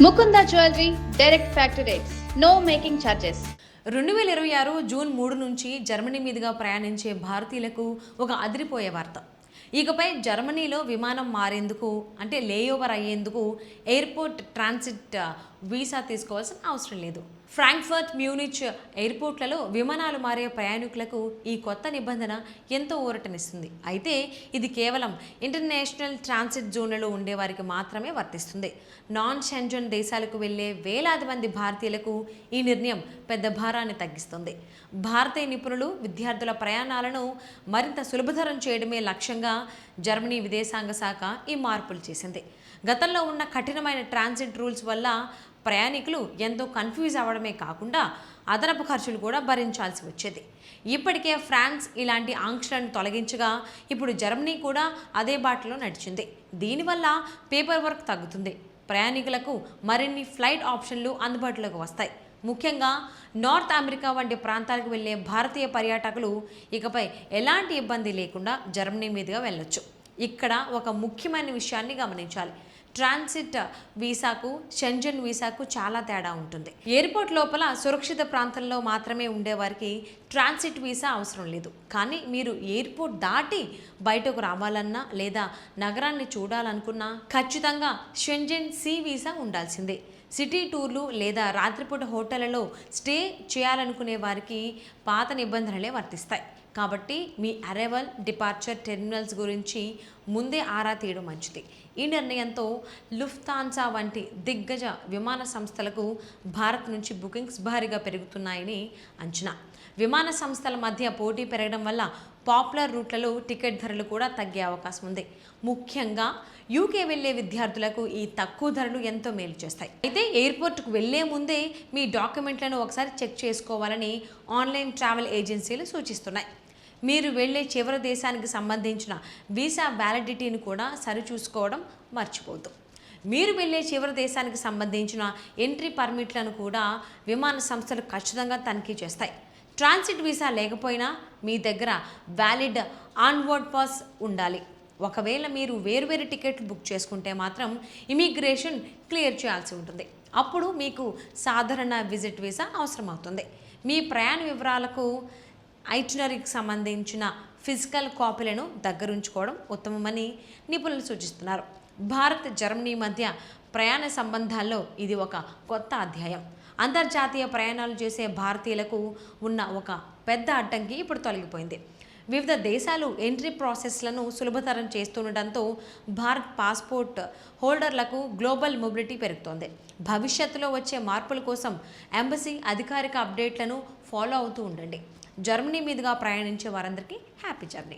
Mukunda jewellery direct factory rates, no making charges. 2026 June 3 నుంచి Germany మీదుగా ప్రయాణించే భారతీయులకు ఒక అదిరిపోయే వార్త. ఇకపై జర్మనీలో విమానం మారేందుకు అంటే లేఓవర్ అయ్యేందుకు ఎయిర్పోర్ట్ ట్రాన్సిట్ వీసా తీసుకోవాల్సిన అవసరం లేదు. ఫ్రాంక్ఫర్ట్, మ్యూనిచ్ ఎయిర్పోర్ట్లలో విమానాలు మారే ప్రయాణికులకు ఈ కొత్త నిబంధన ఎంతో ఊరటనిస్తుంది. అయితే ఇది కేవలం ఇంటర్నేషనల్ ట్రాన్సిట్ జోన్లలో ఉండేవారికి మాత్రమే వర్తిస్తుంది. నాన్ షెంజన్ దేశాలకు వెళ్లే వేలాది మంది భారతీయులకు ఈ నిర్ణయం పెద్ద భారాన్ని తగ్గిస్తుంది. భారతీయ నిపుణులు విద్యార్థుల ప్రయాణాలను మరింత సులభతరం చేయడమే లక్ష్యంగా జర్మనీ విదేశాంగ శాఖ ఈ మార్పులు చేసింది. గతంలో ఉన్న కఠినమైన ట్రాన్సిట్ రూల్స్ వల్ల ప్రయాణికులు ఎంతో కన్ఫ్యూజ్ అవ్వడమే కాకుండా అదనపు ఖర్చులు కూడా భరించాల్సి వచ్చేది. ఇప్పటికే ఫ్రాన్స్ ఇలాంటి ఆంక్షలను తొలగించగా ఇప్పుడు జర్మనీ కూడా అదే బాటలో నడిచింది. దీనివల్ల పేపర్ వర్క్ తగ్గుతుంది. ప్రయాణికులకు మరిన్ని ఫ్లైట్ ఆప్షన్లు అందుబాటులోకి వస్తాయి. ముఖ్యంగా నార్త్ అమెరికా వంటి ప్రాంతాలకు వెళ్లే భారతీయ పర్యాటకులు ఇకపై ఎలాంటి ఇబ్బంది లేకుండా జర్మనీ మీదుగా వెళ్ళొచ్చు. ఇక్కడ ఒక ముఖ్యమైన విషయాన్ని గమనించాలి. ట్రాన్సిట్ వీసాకు షెంజన్ వీసాకు చాలా తేడా ఉంటుంది. ఎయిర్పోర్ట్ లోపల సురక్షిత ప్రాంతంలో మాత్రమే ఉండేవారికి ట్రాన్సిట్ వీసా అవసరం లేదు. కానీ మీరు ఎయిర్పోర్ట్ దాటి బయటకు రావాలన్నా లేదా నగరాన్ని చూడాలనుకున్నా ఖచ్చితంగా షెంజన్ సి వీసా ఉండాల్సిందే. సిటీ టూర్లు లేదా రాత్రిపూట హోటళ్లలో స్టే చేయాలనుకునే వారికి పాత నిబంధనలే వర్తిస్తాయి. కాబట్టి మీ అరైవల్, డిపార్చర్ టెర్మినల్స్ గురించి ముందే ఆరా తీయడం మంచిది. ఈ నిర్ణయంతో లుఫ్తాన్సా వంటి దిగ్గజ విమాన సంస్థలకు భారత్ నుంచి బుకింగ్స్ భారీగా పెరుగుతున్నాయని అంచనా. విమాన సంస్థల మధ్య పోటీ పెరగడం వల్ల పాపులర్ రూట్లలో టికెట్ ధరలు కూడా తగ్గే అవకాశం ఉంది. ముఖ్యంగా యూకే వెళ్లే విద్యార్థులకు ఈ తక్కువ ధరలు ఎంతో మేలు చేస్తాయి. అయితే ఎయిర్పోర్ట్కు వెళ్లే ముందే మీ డాక్యుమెంట్లను ఒకసారి చెక్ చేసుకోవాలని ఆన్లైన్ ట్రావెల్ ఏజెన్సీలు సూచిస్తున్నాయి. మీరు వెళ్లే చివరి దేశానికి సంబంధించిన వీసా వ్యాలిడిటీని కూడా సరిచూసుకోవడం మర్చిపోద్దు. మీరు వెళ్లే చివరి దేశానికి సంబంధించిన ఎంట్రీ పర్మిట్లను కూడా విమాన సంస్థలు ఖచ్చితంగా తనిఖీ చేస్తాయి. ట్రాన్సిట్ వీసా లేకపోయినా మీ దగ్గర వ్యాలిడ్ ఆన్వర్డ్ పాస్ ఉండాలి. ఒకవేళ మీరు వేరువేరు టికెట్లు బుక్ చేసుకుంటే మాత్రం ఇమిగ్రేషన్ క్లియర్ చేయాల్సి ఉంటుంది. అప్పుడు మీకు సాధారణ విజిట్ వీసా అవసరం అవుతుంది. మీ ప్రయాణ వివరాలకు ఐటినరీకి సంబంధించిన ఫిజికల్ కాపీలను దగ్గరుంచుకోవడం ఉత్తమమని నిపుణులు సూచిస్తున్నారు. భారత్, జర్మనీ మధ్య ప్రయాణ సంబంధాల్లో ఇది ఒక కొత్త అధ్యాయం. అంతర్జాతీయ ప్రయాణాలు చేసే భారతీయులకు ఉన్న ఒక పెద్ద అడ్డంకి ఇప్పుడు తొలగిపోయింది. వివిధ దేశాలు ఎంట్రీ ప్రాసెస్లను సులభతరం చేస్తుండటంతో భారత్ పాస్పోర్ట్ హోల్డర్లకు గ్లోబల్ మొబిలిటీ పెరుగుతోంది. భవిష్యత్తులో వచ్చే మార్పుల కోసం ఎంబసీ అధికారిక అప్డేట్లను ఫాలో అవుతూ ఉండండి. జర్మనీ మీదుగా ప్రయాణించే వారందరికీ హ్యాపీ జర్నీ.